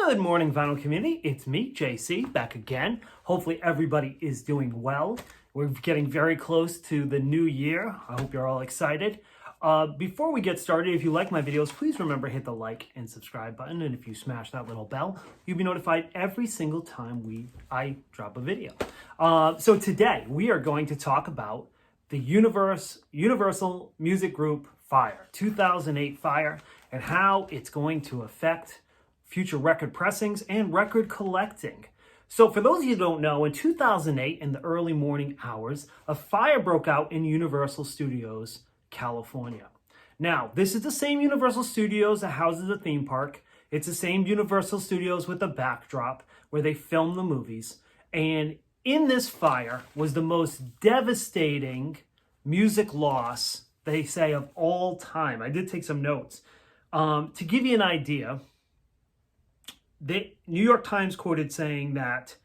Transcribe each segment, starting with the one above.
Good morning, vinyl community. It's me, JC, back again. Hopefully everybody is doing well. We're getting very close to the new year. I hope you're all excited. Before we get started, if you like my videos, please remember to hit the like and subscribe button. And if you smash that little bell, you'll be notified every single time I drop a video. So today we are going to talk about the Universal Music Group Fire, 2008 Fire, and how it's going to affect future record pressings and record collecting. So for those of you who don't know, in 2008, in the early morning hours, a fire broke out in Universal Studios, California. Now, this is the same Universal Studios that houses the theme park. It's the same Universal Studios with the backdrop where they film the movies. And in this fire was the most devastating music loss, they say, of all time. I did take some notes. To give you an idea, the New York Times quoted saying that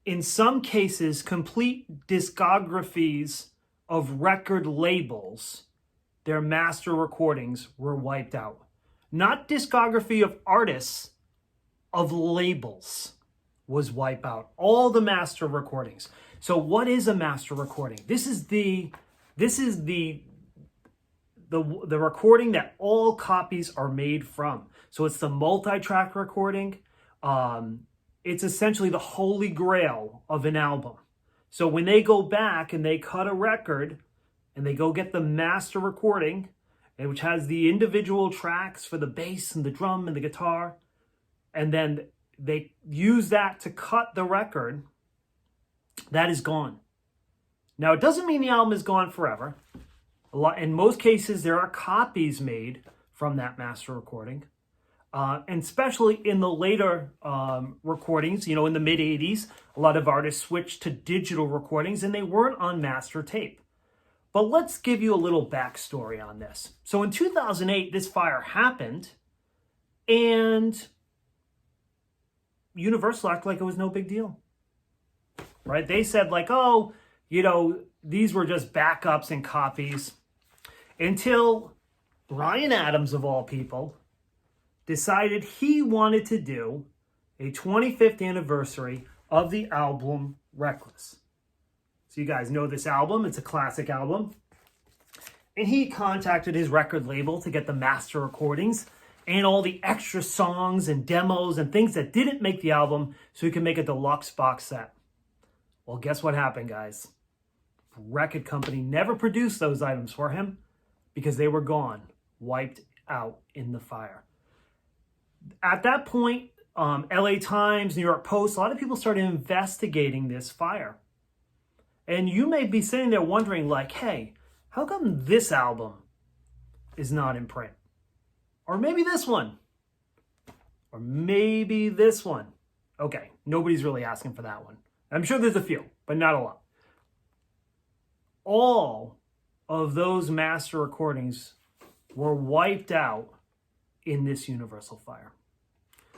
in some cases, complete discographies of record labels, their master recordings were wiped out. Not discography of artists, of labels was wiped out. All the master recordings. So what is a master recording? This is the recording that all copies are made from. So it's the multi-track recording. It's essentially the holy grail of an album. So when they go back and they cut a record and they go get the master recording, which has the individual tracks for the bass and the drum and the guitar, and then they use that to cut the record, that is gone. Now, it doesn't mean the album is gone forever. In most cases, there are copies made from that master recording. And especially in the later recordings, in the mid-'80s, a lot of artists switched to digital recordings and they weren't on master tape. But let's give you a little backstory on this. So in 2008, this fire happened and Universal acted like it was no big deal, right? They said like, oh, these were just backups and copies, until Bryan Adams, of all people, decided he wanted to do a 25th anniversary of the album Reckless. So you guys know this album. It's a classic album. And he contacted his record label to get the master recordings and all the extra songs and demos and things that didn't make the album so he could make a deluxe box set. Well, guess what happened, guys? The record company never produced those items for him because they were gone, wiped out in the fire. At that point, LA Times, New York Post, a lot of people started investigating this fire. And you may be sitting there wondering like, hey, how come this album is not in print? Or maybe this one. Or maybe this one. Okay, nobody's really asking for that one. I'm sure there's a few, but not a lot. All of those master recordings were wiped out in this Universal fire.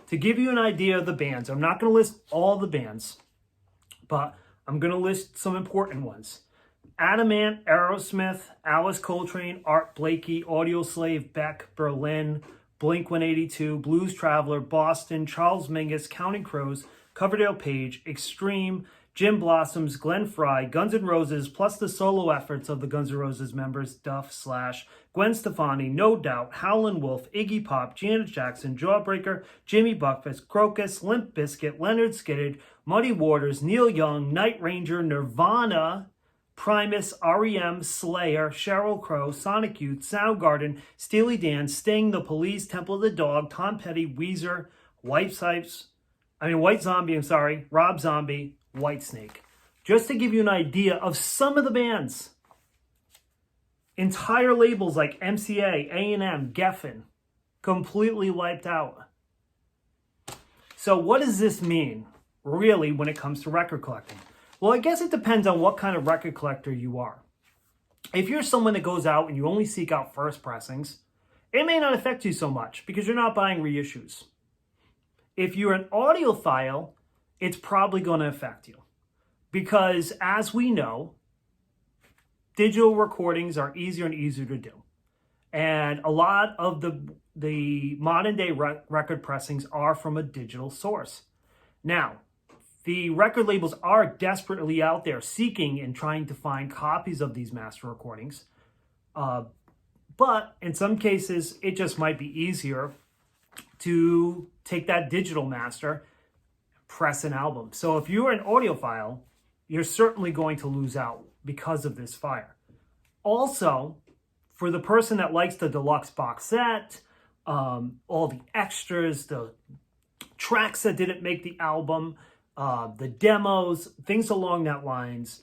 To give you an idea of the bands, I'm not going to list all the bands, but I'm going to list some important ones. Adamant, Aerosmith, Alice Coltrane, Art Blakey, Audioslave, Beck, Berlin, Blink-182, Blues Traveler, Boston, Charles Mingus, Counting Crows, Coverdale Page, Extreme, Jim Blossoms, Glenn Frey, Guns N' Roses, plus the solo efforts of the Guns N' Roses members, Duff, Slash, Gwen Stefani, No Doubt, Howlin' Wolf, Iggy Pop, Janet Jackson, Jawbreaker, Jimmy Buffett, Crocus, Limp Bizkit, Leonard Skinner, Muddy Waters, Neil Young, Night Ranger, Nirvana, Primus, R.E.M., Slayer, Sheryl Crow, Sonic Youth, Soundgarden, Steely Dan, Sting, The Police, Temple of the Dog, Tom Petty, Weezer, White Zombie, Rob Zombie, Whitesnake. Just to give you an idea of some of the bands. Entire labels like MCA, A&M, Geffen, completely wiped out. So what does this mean, really, when it comes to record collecting? Well, I guess it depends on what kind of record collector you are. If you're someone that goes out and you only seek out first pressings, it may not affect you so much because you're not buying reissues. If you're an audiophile, it's probably going to affect you because, as we know, digital recordings are easier and easier to do. And a lot of the modern day record pressings are from a digital source. Now, the record labels are desperately out there seeking and trying to find copies of these master recordings. But in some cases, it just might be easier to take that digital master, press an album. So if you're an audiophile, you're certainly going to lose out because of this fire. Also, for the person that likes the deluxe box set, all the extras, the tracks that didn't make the album, the demos, things along that lines,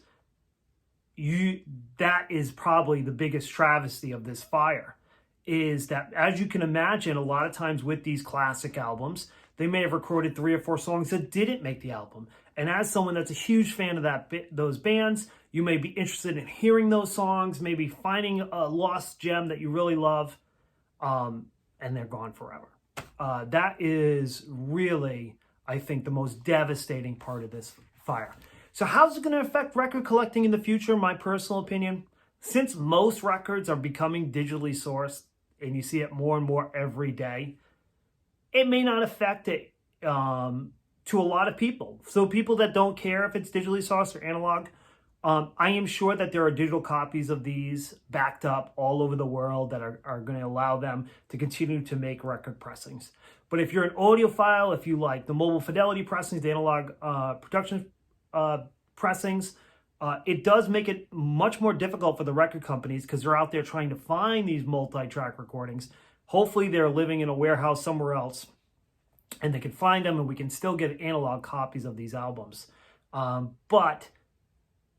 that is probably the biggest travesty of this fire, is that, as you can imagine, a lot of times with these classic albums, they may have recorded 3 or 4 songs that didn't make the album. And as someone that's a huge fan of those bands, you may be interested in hearing those songs, maybe finding a lost gem that you really love, and they're gone forever. That is really, I think, the most devastating part of this fire. So how's it going to affect record collecting in the future? My personal opinion, since most records are becoming digitally sourced, and you see it more and more every day, it may not affect it to a lot of people. So people that don't care if it's digitally sourced or analog, I am sure that there are digital copies of these backed up all over the world that are going to allow them to continue to make record pressings. But if you're an audiophile, if you like the mobile fidelity pressings, the analog production pressings, it does make it much more difficult for the record companies because they're out there trying to find these multi-track recordings. Hopefully they're living in a warehouse somewhere else and they can find them and we can still get analog copies of these albums. But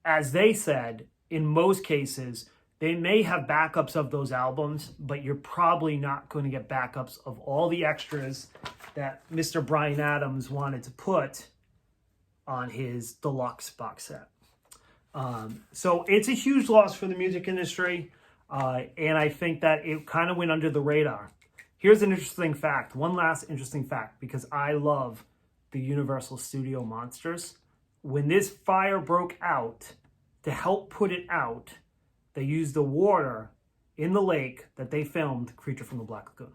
as they said, in most cases, they may have backups of those albums, but you're probably not going to get backups of all the extras that Mr. Bryan Adams wanted to put on his deluxe box set. So it's a huge loss for the music industry, and I think that it kind of went under the radar. Here's an interesting fact, one last interesting fact, because I love the Universal Studio monsters. When this fire broke out, to help put it out, they used the water in the lake that they filmed Creature from the Black Lagoon.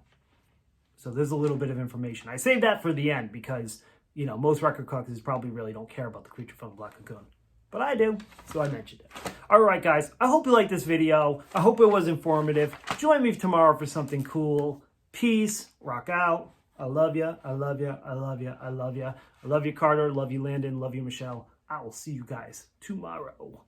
So there's a little bit of information. I saved that for the end because, you know, most record collectors probably really don't care about the Creature from the Black Lagoon. But I do, so I mentioned it. All right, guys, I hope you liked this video. I hope it was informative. Join me tomorrow for something cool. Peace, rock out. I love you, I love you, I love you, I love you. I love you, Carter. Love you, Landon. Love you, Michelle. I will see you guys tomorrow.